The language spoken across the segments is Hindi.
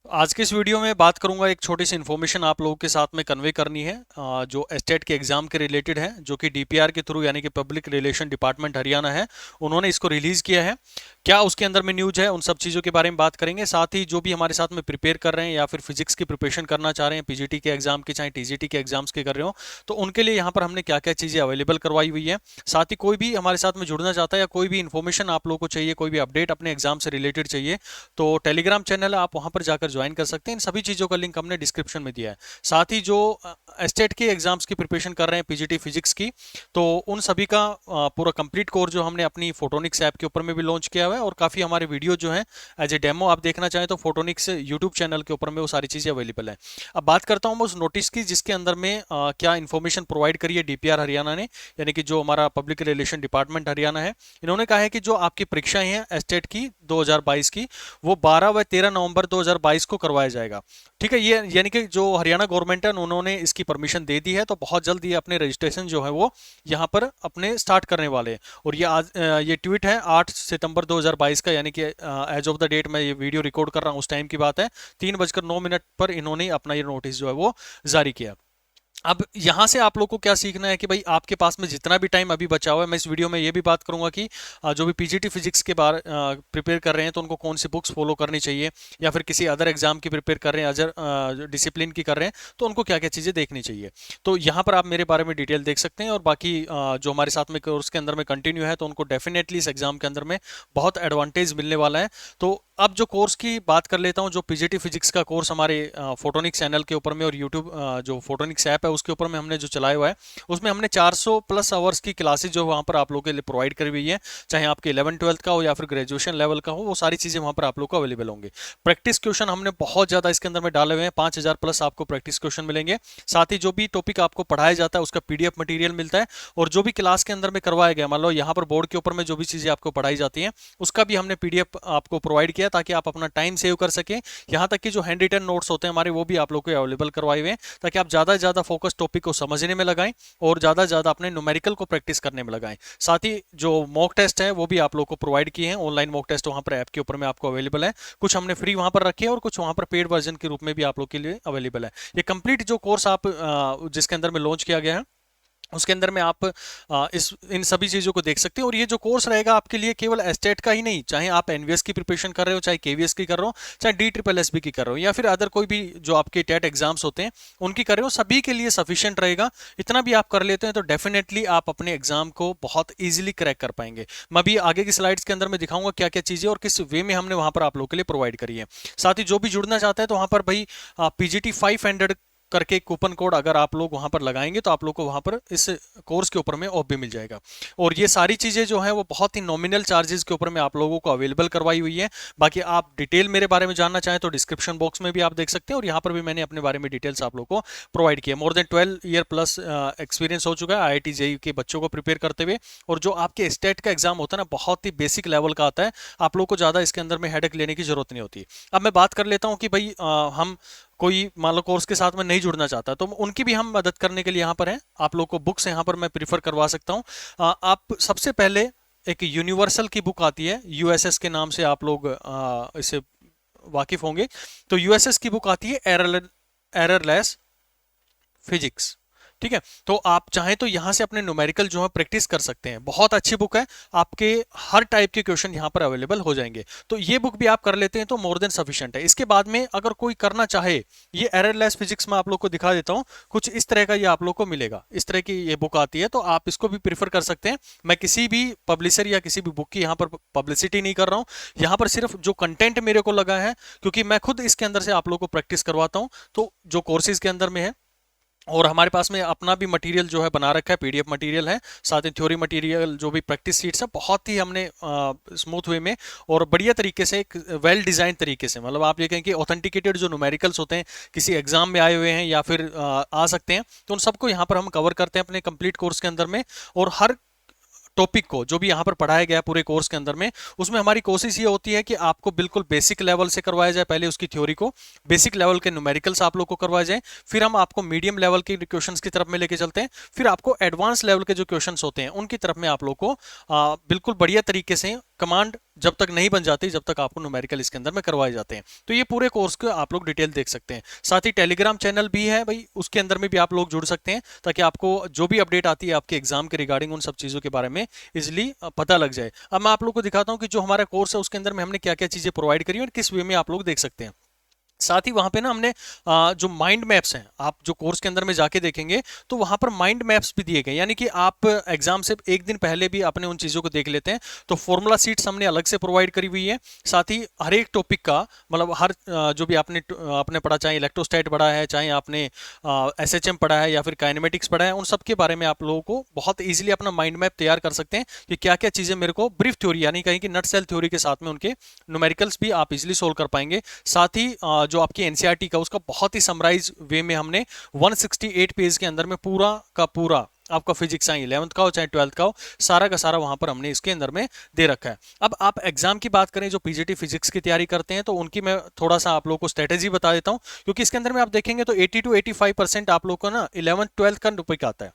आज के इस वीडियो में बात करूंगा, एक छोटी सी इन्फॉर्मेशन आप लोगों के साथ में कन्वे करनी है, जो एस्टेट के एग्जाम के रिलेटेड है, जो कि डीपीआर के थ्रू यानी कि पब्लिक रिलेशन डिपार्टमेंट हरियाणा है, उन्होंने इसको रिलीज किया है। क्या उसके अंदर में न्यूज है, उन सब चीज़ों के बारे में बात करेंगे। साथ ही जो भी हमारे साथ में प्रिपेयर कर रहे हैं या फिर फिजिक्स की प्रिपरेशन करना चाह रहे हैं, पीजीटी के एग्जाम की चाहे टीजीटी के एग्जाम्स के कर रहे हो, तो उनके लिए यहाँ पर हमने क्या क्या चीज़ें अवेलेबल करवाई हुई है। साथ ही कोई भी हमारे साथ में जुड़ना चाहता है या कोई भी इन्फॉर्मेशन आप लोगों को चाहिए, कोई भी अपडेट अपने एग्जाम से रिलेटेड चाहिए, तो टेलीग्राम चैनल है, आप वहां पर जाकर ज्वाइन कर सकते हैं। इन सभी चीज़ों का लिंक हमने डिस्क्रिप्शन में दिया है। साथ ही जो एस्टेट के एग्जाम्स की प्रिपरेशन कर रहे हैं, पीजीटी फिजिक्स की, तो उन सभी का पूरा कंप्लीट कोर्स जो हमने अपनी फोटोनिक्स ऐप के ऊपर में भी लॉन्च किया हुआ है, और काफ़ी हमारे वीडियो जो है एज ए डेमो आप देखना चाहें तो फोटोनिक्स यूट्यूब चैनल के ऊपर में वो सारी चीज़ें अवेलेबल है। अब बात करता हूँ मैं उस नोटिस की, जिसके अंदर में क्या इन्फॉर्मेशन प्रोवाइड करी है डीपीआर हरियाणा ने, यानी कि जो हमारा पब्लिक रिलेशन डिपार्टमेंट हरियाणा है। इन्होंने कहा है कि जो आपकी परीक्षाएं हैं एस्टेट की 2022 की, वो 12 व 13 नवंबर 2022 को करवाया जाएगा। ठीक है, ये यानी कि जो हरियाणा गवर्नमेंट है उन्होंने इसकी परमिशन दे दी है, तो बहुत जल्द ये अपने रजिस्ट्रेशन जो है वो यहाँ पर अपने स्टार्ट करने वाले हैं। और ये आज ये ट्वीट है 8 सितंबर 2022 का, यानी कि एज ऑफ द डेट मैं ये वीडियो रिकॉर्ड कर रहा हूँ उस टाइम की बात है। 3:09 पर इन्होंने अपना ये नोटिस जो है वो जारी किया। अब यहाँ से आप लोग को क्या सीखना है कि भाई आपके पास में जितना भी टाइम अभी बचा हुआ है, मैं इस वीडियो में ये भी बात करूंगा कि जो भी पीजीटी फिजिक्स के बारे प्रिपेयर कर रहे हैं तो उनको कौन सी बुक्स फॉलो करनी चाहिए, या फिर किसी अदर एग्जाम की प्रिपेयर कर रहे हैं, अदर डिसिप्लिन की कर रहे हैं, तो उनको क्या क्या चीज़ें देखनी चाहिए। तो यहाँ पर आप मेरे बारे में डिटेल देख सकते हैं, और बाकी जो हमारे साथ में कोर्स के अंदर में कंटिन्यू है तो उनको डेफिनेटली इस एग्जाम के अंदर में बहुत एडवांटेज मिलने वाला है। तो अब जो कोर्स की बात कर लेता हूँ, जो पीजीटी फिजिक्स का कोर्स हमारे फोटोनिक्स चैनल के ऊपर में और यूट्यूब जो फोटोनिक्स ऐप है उसके ऊपर में हमने जो चलाया हुआ है, उसमें हमने 400 प्लस आवर्स की क्लासेज जो वहाँ पर आप लोगों के लिए प्रोवाइड करी हुई है। चाहे आपके 11-12 का हो या फिर ग्रेजुएशन लेवल का हो, वो सारी चीज़ें वहाँ पर आप लोग को अवेलेबल होंगे। प्रैक्टिस क्वेश्चन हमने बहुत ज़्यादा इसके अंदर में डाले हुए हैं, 5000 प्लस आपको प्रैक्टिस क्वेश्चन मिलेंगे। साथ ही जो भी टॉपिक आपको पढ़ाया जाता है उसका पीडीएफ मटेरियल मिलता है, और जो भी क्लास के अंदर में करवाया गया, मान लो यहाँ पर बोर्ड के ऊपर में जो भी चीज़ें आपको पढ़ाई जाती हैं उसका भी हमने पीडीएफ आपको प्रोवाइड किया, ताकि आप अपना टाइम सेव कर सकें। यहाँ तक कि जो हैंड रिटन नोट्स होते हैं हमारे, वो भी आप लोग को अवेलेबल करवाए हुए हैं, ताकि आप ज़्यादा से ज़्यादा फोकस टॉपिक को समझने में लगाएं और ज़्यादा से ज़्यादा अपने न्यूमेरिकल को प्रैक्टिस करने में लगाएं। साथ ही जो मॉक टेस्ट है वो भी आप लोग को प्रोवाइड किए हैं, ऑनलाइन मॉक टेस्ट वहाँ पर ऐप के ऊपर में आपको अवेलेबल है। कुछ हमने फ्री वहाँ पर रखे हैं और कुछ वहाँ पर पेड वर्जन के रूप में भी आप लोग के लिए अवेलेबल है। ये कंप्लीट जो कोर्स आप जिसके अंदर में लॉन्च किया गया है, उसके अंदर में आप इस इन सभी चीज़ों को देख सकते हैं। और ये जो कोर्स रहेगा आपके लिए केवल एस्टेट का ही नहीं, चाहे आप एनवीएस की प्रिपरेशन कर रहे हो, चाहे केवीएस की कर रहे हो, चाहे डी ट्रिपल एस बी की कर रहे हो, या फिर अदर कोई भी जो आपके टेट एग्जाम्स होते हैं उनकी कर रहे हो, सभी के लिए सफिशियंट रहेगा। इतना भी आप कर लेते हैं तो डेफिनेटली आप अपने एग्जाम को बहुत ईजिली क्रैक कर पाएंगे। मैं अभी आगे की स्लाइड्स के अंदर में दिखाऊंगा क्या क्या चीज़ें और किस वे में हमने वहां पर आप लोगों के लिए प्रोवाइड करी है। साथ ही जो भी जुड़ना चाहता है तो वहां पर भाई पीजीटी 500 करके कूपन कोड अगर आप लोग वहां पर लगाएंगे तो आप लोग को वहां पर इस कोर्स के ऊपर में ऑफ भी मिल जाएगा। और ये सारी चीजें जो है वो बहुत ही नॉमिनल चार्जेस के ऊपर में आप लोगों को अवेलेबल करवाई हुई है। बाकी आप डिटेल मेरे बारे में जानना चाहें तो डिस्क्रिप्शन बॉक्स में भी आप देख सकते हैं, और यहाँ पर भी मैंने अपने बारे में डिटेल्स आप लोगों को प्रोवाइड किया। More than 12 year plus experience हो चुका है आईआईटी जेईई के बच्चों को प्रिपेयर करते हुए। और जो आपके स्टेट का एग्जाम होता है ना, बहुत ही बेसिक लेवल का आता है, आप लोग को ज्यादा इसके अंदर में हेडेक लेने की जरूरत नहीं होती। अब मैं बात कर लेता हूँ कि भाई हम कोई मान लो कोर्स के साथ में नहीं जुड़ना चाहता तो उनकी भी हम मदद करने के लिए यहाँ पर हैं। आप लोग को बुक्स यहाँ पर मैं प्रीफर करवा सकता हूँ। आप सबसे पहले एक यूनिवर्सल की बुक आती है, यूएसएस के नाम से आप लोग इससे वाकिफ होंगे। तो यूएसएस की बुक आती है एररलेस फिजिक्स। ठीक है, तो आप चाहें तो यहां से अपने न्यूमेरिकल जो है प्रैक्टिस कर सकते हैं। बहुत अच्छी बुक है, आपके हर टाइप के क्वेश्चन यहां पर अवेलेबल हो जाएंगे। तो ये बुक भी आप कर लेते हैं तो मोर देन सफिशिएंट है। इसके बाद में अगर कोई करना चाहे, ये एररलेस फिजिक्स में आप लोग को दिखा देता हूं, कुछ इस तरह का ये आप लोग को मिलेगा, इस तरह की ये बुक आती है, तो आप इसको भी प्रीफर कर सकते हैं। मैं किसी भी पब्लिशर या किसी भी बुक की यहाँ पर पब्लिसिटी नहीं कर रहा हूँ, यहाँ पर सिर्फ जो कंटेंट मेरे को लगा है, क्योंकि मैं खुद इसके अंदर से आप लोग को प्रैक्टिस करवाता हूँ, तो जो कोर्सेज के अंदर में है, और हमारे पास में अपना भी मटेरियल जो है बना रखा है, पीडीएफ मटेरियल है, साथ ही थ्योरी मटेरियल जो भी प्रैक्टिस सीट्स है, बहुत ही हमने स्मूथ वे में और बढ़िया तरीके से, एक वेल डिजाइन तरीके से, मतलब आप ये कहें कि ऑथेंटिकेटेड जो न्यूमेरिकल्स होते हैं, किसी एग्जाम में आए हुए हैं या फिर आ सकते हैं, तो उन सबको यहाँ पर हम कवर करते हैं अपने कंप्लीट कोर्स के अंदर में। और हर टॉपिक को जो भी यहाँ पर पढ़ाया गया पूरे कोर्स के अंदर में, उसमें हमारी कोशिश ये होती है कि आपको बिल्कुल बेसिक लेवल से करवाया जाए, पहले उसकी थ्योरी को, बेसिक लेवल के न्यूमेरिकल्स आप लोग को करवाए जाए, फिर हम आपको मीडियम लेवल के क्वेश्चंस की तरफ में लेके चलते हैं, फिर आपको एडवांस लेवल के जो क्वेश्चंस होते हैं उनकी तरफ में आप लोग को बिल्कुल बढ़िया तरीके से कमांड जब तक नहीं बन जाती, जब तक आपको न्यूमेरिकल इसके अंदर में करवाए जाते हैं। तो ये पूरे कोर्स को आप लोग डिटेल देख सकते हैं। साथ ही टेलीग्राम चैनल भी है भाई, उसके अंदर में भी आप लोग जुड़ सकते हैं, ताकि आपको जो भी अपडेट आती है आपके एग्जाम के रिगार्डिंग उन सब चीज़ों के बारे में इजिली पता लग जाए। अब मैं आप लोग को दिखाता हूँ कि जो हमारा कोर्स है उसके अंदर में हमने क्या क्या चीज़ें प्रोवाइड करी और किस वे में आप लोग देख सकते हैं। साथ ही वहां पे ना हमने जो माइंड मैप्स हैं, आप जो कोर्स के अंदर में जाके देखेंगे तो वहां पर माइंड मैप्स भी दिए गए, यानी कि आप एग्जाम से एक दिन पहले भी अपने उन चीज़ों को देख लेते हैं। तो फॉर्मूला सीट्स हमने अलग से प्रोवाइड करी हुई है। साथ ही हर एक टॉपिक का मतलब हर जो भी आपने पढ़ा, चाहे इलेक्ट्रोस्टैट पढ़ा है, चाहे आपने एसएचएम पढ़ा है या फिर काइनेमेटिक्स पढ़ा है, उन सब के बारे में आप लोगों को बहुत ईजिली अपना माइंड मैप तैयार कर सकते हैं कि क्या क्या चीज़ें मेरे को ब्रीफ थ्योरी यानी कहीं कि नट सेल थ्योरी के साथ में उनके न्यूमेरिकल्स भी आप इजिली सोल्व कर पाएंगे। साथ ही जो आपकी एनसीईआरटी का उसका बहुत ही समराइज वे में हमने 168 पेज के अंदर में पूरा का पूरा आपका फिजिक्स चाहे 11th का हो चाहे 12th का हो, सारा का सारा वहां पर हमने इसके अंदर में दे रखा है। अब आप एग्जाम की बात करें जो पीजीटी फिजिक्स की तैयारी करते हैं, तो उनकी मैं थोड़ा सा आप लोगों को स्ट्रेटेजी बता देता हूं, क्योंकि इसके अंदर में आप देखेंगे तो 80 to 85% आप लोग को ना 11th 12th का टॉपिक आता है।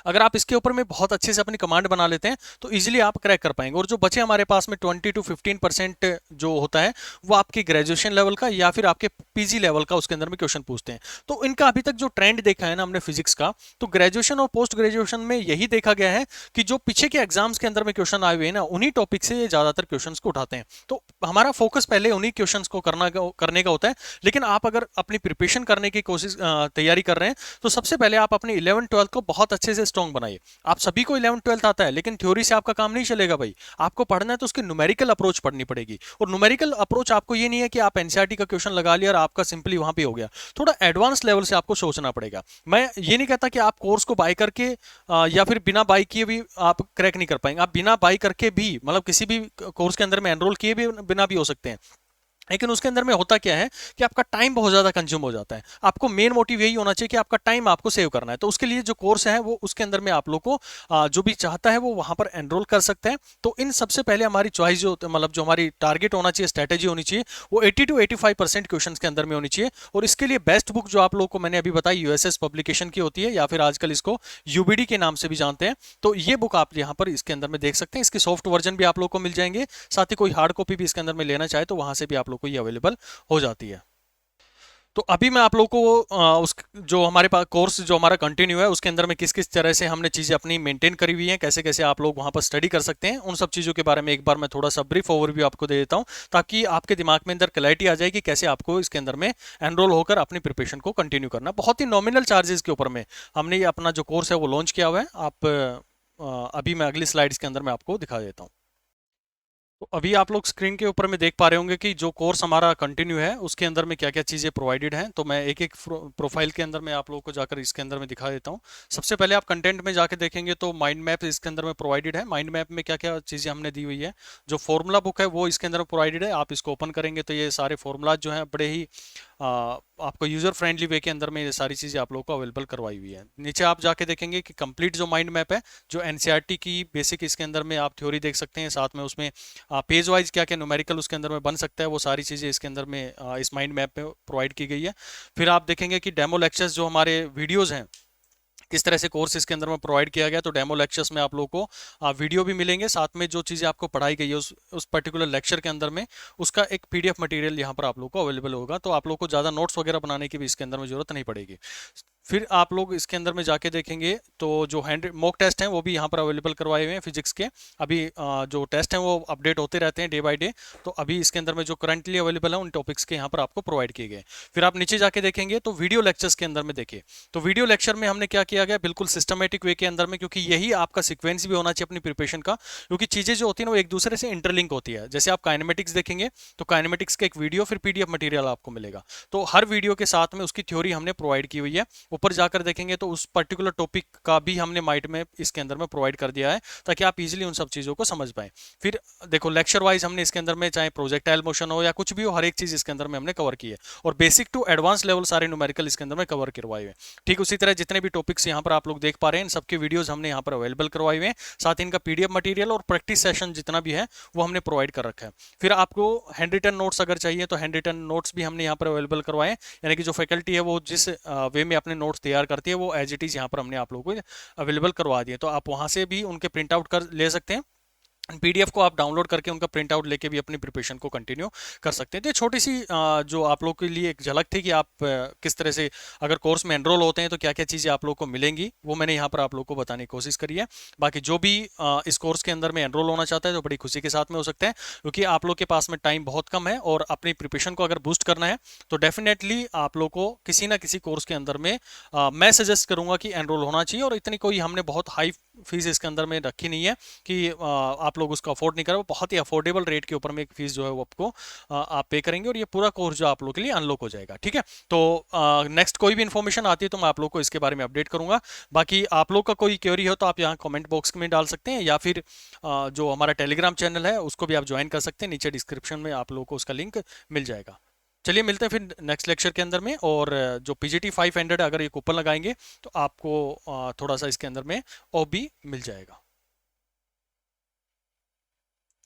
अगर आप इसके ऊपर में बहुत अच्छे से अपनी कमांड बना लेते हैं तो इजीली आप क्रैक कर पाएंगे। और जो बचे हमारे पास में 20 to 15% जो होता है वो आपके ग्रेजुएशन लेवल का या फिर आपके पीजी लेवल का उसके अंदर में क्वेश्चन पूछते हैं। तो इनका अभी तक जो ट्रेंड देखा है ना हमने फिजिक्स का, तो ग्रेजुएशन और पोस्ट ग्रेजुएशन में यही देखा गया है कि जो पीछे के एग्जाम्स के अंदर में क्वेश्चन आए हुए हैं ना, उन्हीं टॉपिक से ये ज्यादातर क्वेश्चन को उठाते हैं। तो हमारा फोकस पहले उन्हीं क्वेश्चन को करने का होता है। लेकिन आप अगर अपनी प्रिपरेशन करने की कोशिश तैयारी कर रहे हैं तो सबसे पहले आप अपनी 11 12 को बहुत अच्छे से स्ट्रॉन्ग बनाइए। आप सभी को 11 12 आता है, लेकिन थ्योरी से आपका काम नहीं चलेगा भाई। आपको पढ़ना है तो उसकी न्यूमेरिकल अप्रोच पढ़नी पड़ेगी। और न्यूमेरिकल अप्रोच आपको ये नहीं है कि आप एनसीईआरटी का क्वेश्चन लगा लिया और आपका सिंपली वहां पे हो गया। थोड़ा एडवांस लेवल से आपको सोचना पड़ेगा। मैं ये नहीं कहता कि आप कोर्स को बाय करके या फिर बिना बाय किए भी आप क्रैक नहीं कर पाएंगे। आप बिना बाय करके भी मतलब किसी भी कोर्स के अंदर में एनरोल किए भी बिना भी हो सकते हैं। लेकिन उसके अंदर में होता क्या है कि आपका टाइम बहुत ज्यादा कंज्यूम हो जाता है। आपको मेन मोटिव यही होना चाहिए कि आपका टाइम आपको सेव करना है। तो उसके लिए जो कोर्स है वो उसके अंदर में आप लोग को जो भी चाहता है वो वहां पर एनरोल कर सकते हैं। तो इन सबसे पहले हमारी चॉइस जो मतलब जो हमारी टारगेट होना चाहिए, स्ट्रेटेजी होनी चाहिए, वो 80 to 85% क्वेश्चन के अंदर में होनी चाहिए। और इसके लिए बेस्ट बुक जो आप लोग को मैंने अभी बताई यूएसएस पब्लिकेशन की होती है, या फिर आजकल इसको यूबीडी के नाम से भी जानते हैं। तो ये बुक आप यहाँ पर इसके अंदर में देख सकते हैं। इसके सॉफ्ट वर्जन भी आप लोग को मिल जाएंगे। साथ ही कोई हार्ड कॉपी भी इसके अंदर में लेना चाहे तो वहां से भी आप लोग को ये अवेलेबल हो जाती है। तो अभी मैं आप लोगों को उस जो हमारे पास कोर्स जो हमारा कंटिन्यू है उसके अंदर में किस किस तरह से हमने चीज़ें अपनी मेंटेन करी हुई हैं, कैसे कैसे आप लोग वहां पर स्टडी कर सकते हैं, उन सब चीज़ों के बारे में एक बार मैं थोड़ा सा ब्रीफ ओवरव्यू आपको दे देता हूं, ताकि आपके दिमाग में अंदर क्लैरिटी आ जाए कि कैसे आपको इसके अंदर में एनरोल होकर अपनी प्रिपरेशन को कंटिन्यू करना। बहुत ही नॉमिनल चार्जेस के ऊपर में हमने ये अपना जो कोर्स है वो लॉन्च किया हुआ है। आप अभी मैं अगली स्लाइड्स के अंदर मैं आपको दिखा देता हूँ। तो अभी आप लोग स्क्रीन के ऊपर में देख पा रहे होंगे कि जो कोर्स हमारा कंटिन्यू है उसके अंदर में क्या क्या चीज़ें प्रोवाइडेड हैं। तो मैं एक एक प्रोफाइल के अंदर में आप लोगों को जाकर इसके अंदर में दिखा देता हूँ। सबसे पहले आप कंटेंट में जाके देखेंगे तो माइंड मैप इसके अंदर में प्रोवाइडेड है। माइंड मैप में क्या क्या चीज़ें हमने दी हुई है, जो फॉर्मूला बुक है वो इसके अंदर प्रोवाइडेड है। आप इसको ओपन करेंगे तो ये सारे फॉर्मूलाज जो हैं बड़े ही आपको यूजर फ्रेंडली वे के अंदर में ये सारी चीज़ें आप लोगों को अवेलेबल करवाई हुई है। नीचे आप जाके देखेंगे कि कंप्लीट जो माइंड मैप है, जो एनसीईआरटी की बेसिक इसके अंदर में आप थ्योरी देख सकते हैं, साथ में उसमें पेज वाइज क्या क्या न्यूमेरिकल उसके अंदर में बन सकता है, वो सारी चीज़ें इसके अंदर में इस माइंड मैप में प्रोवाइड की गई है। फिर आप देखेंगे कि डेमो लेक्चर्स जो हमारे वीडियोज़ हैं किस तरह से कोर्स इसके अंदर में प्रोवाइड किया गया। तो डेमो लेक्चर्स में आप लोगों को वीडियो भी मिलेंगे, साथ में जो चीज़ें आपको पढ़ाई गई है उस पर्टिकुलर लेक्चर के अंदर में उसका एक पीडीएफ मटेरियल यहाँ पर आप लोग को अवेलेबल होगा। तो आप लोग को ज़्यादा नोट्स वगैरह बनाने की भी इसके अंदर में जरूरत नहीं पड़ेगी। फिर आप लोग इसके अंदर में जाके देखेंगे तो जो हैंड मॉक टेस्ट हैं वो भी यहाँ पर अवेलेबल करवाए हुए हैं फिजिक्स के। अभी जो टेस्ट हैं वो अपडेट होते रहते हैं डे बाय डे। तो अभी इसके अंदर में जो करंटली अवेलेबल है उन टॉपिक्स के यहाँ पर आपको प्रोवाइड किए गए। फिर आप नीचे जाके देखेंगे तो वीडियो लेक्चर्स के अंदर में देखिए, तो वीडियो लेक्चर में हमने क्या किया गया, बिल्कुल सिस्टमेटिक वे के अंदर में, क्योंकि यही आपका सिक्वेंस भी होना चाहिए अपनी प्रिपरेशन का, क्योंकि चीज़ें जो होती है ना वो एक दूसरे से इंटरलिंक होती है। जैसे आप काइनेमेटिक्स देखेंगे तो काइनेमेटिक्स का एक वीडियो फिर पीडीएफ मटेरियल आपको मिलेगा। तो हर वीडियो के साथ में उसकी थ्योरी हमने प्रोवाइड की हुई है। ऊपर जाकर देखेंगे तो उस पर्टिकुलर टॉपिक का भी हमने माइंड में इसके अंदर में प्रोवाइड कर दिया है, ताकि आप इजीली उन सब चीज़ों को समझ पाएं। फिर देखो लेक्चर वाइज हमने इसके अंदर में चाहे प्रोजेक्टाइल मोशन हो या कुछ भी हो, हर एक चीज़ इसके अंदर में हमने कवर की है। और बेसिक टू एडवांस लेवल सारे न्यूमेरिकल इसके अंदर में कवर करवाए हुए हैं। ठीक उसी तरह जितने भी टॉपिक्स यहाँ पर आप लोग देख पा रहे हैं इन सबके वीडियोज हमने यहाँ पर अवेलेबल करवाए हुए हैं। साथ ही इनका पीडीएफ मटेरियल और प्रैक्टिस सेशन जितना भी है वो हमने प्रोवाइड कर रखा है। फिर आपको हैंड रिटन नोट्स अगर चाहिए तो हैंड रिटन नोट्स भी हमने यहाँ पर अवेलेबल करवाए हैं, यानी कि जो फैकल्टी है वो जिस वे में अपने नोट्स तैयार करती है वो एज इट इज़ यहाँ पर हमने आप लोगों को अवेलेबल करवा दिए। तो आप वहाँ से भी उनके प्रिंट आउट कर ले सकते हैं। पीडीएफ को आप डाउनलोड करके उनका प्रिंट आउट लेके भी अपनी प्रिपरेशन को कंटिन्यू कर सकते हैं। तो ये छोटी सी जो आप लोग के लिए एक झलक थी कि आप किस तरह से अगर कोर्स में एनरोल होते हैं तो क्या क्या चीज़ें आप लोग को मिलेंगी, वो मैंने यहाँ पर आप लोग को बताने की कोशिश करी है। बाकी जो भी इस कोर्स के अंदर में एनरोल होना चाहता है तो बड़ी खुशी के साथ में हो सकते हैं, क्योंकि आप लोग के पास में टाइम बहुत कम है और अपनी प्रिपरेशन को अगर बूस्ट करना है तो डेफिनेटली आप लोग को किसी ना किसी कोर्स के अंदर में मैं सजेस्ट करूंगा कि एनरोल होना चाहिए। और इतनी कोई हमने बहुत हाई फीस इसके अंदर में रखी नहीं है कि आप लोग उसको अफोर्ड नहीं करें। वो बहुत ही अफोर्डेबल रेट के ऊपर में एक फीस जो है वो आपको आप पे करेंगे और ये पूरा कोर्स जो आप लोग के लिए अनलॉक हो जाएगा। ठीक है, तो नेक्स्ट कोई भी इन्फॉर्मेशन आती है तो मैं आप लोग को इसके बारे में अपडेट करूंगा। बाकी आप लोग का कोई क्वेरी हो तो आप यहाँ कमेंट बॉक्स में डाल सकते हैं, या फिर जो हमारा टेलीग्राम चैनल है उसको भी आप ज्वाइन कर सकते हैं, नीचे डिस्क्रिप्शन में आप लोग को उसका लिंक मिल जाएगा। चलिए मिलते हैं फिर नेक्स्ट लेक्चर के अंदर में। और जो पीजीटी 500 अगर ये कूपन लगाएंगे तो आपको थोड़ा सा इसके अंदर में ऑफ भी मिल जाएगा।